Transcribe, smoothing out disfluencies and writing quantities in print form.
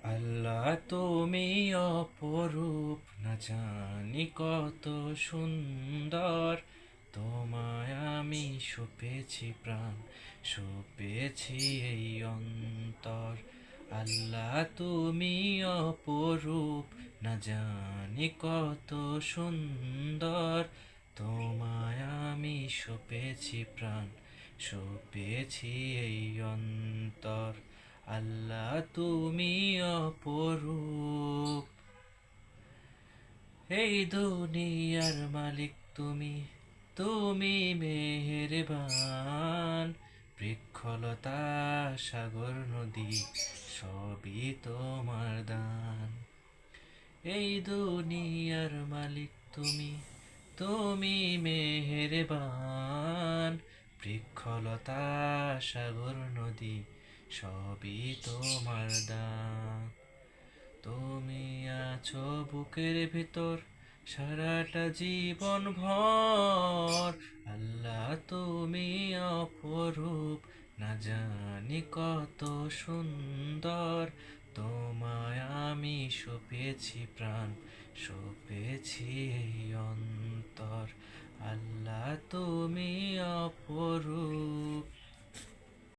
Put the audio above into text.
আল্লাহ তুমি অপরূপ, না জানি কত সুন্দর। তোমায় আমি সপেছি প্রাণ, সপেছি এই অন্তর। আল্লাহ তুমি অপরূপ, না জানি কত সুন্দর। তোমায় আমি সপেছি প্রাণ, সপেছি এই অন্তর। আল্লাহ তুমি অপরূপ, এই দুনিয়ার মালিক তুমি, তুমি মেহেরবান। বৃক্ষলতা সাগর নদী সবই তোমার দান। এই দুনিয়ার মালিক তুমি, তুমি মেহেরবান। বৃক্ষলতা সাগর নদী সবই তোমার দান। তুমি আছো বুকের ভিতর সারাটা জীবন ভর। আল্লাহ তুমি অপরূপ, না জানি কত সুন্দর। তোমায় আমি সপেছি প্রাণ, সপেছি এই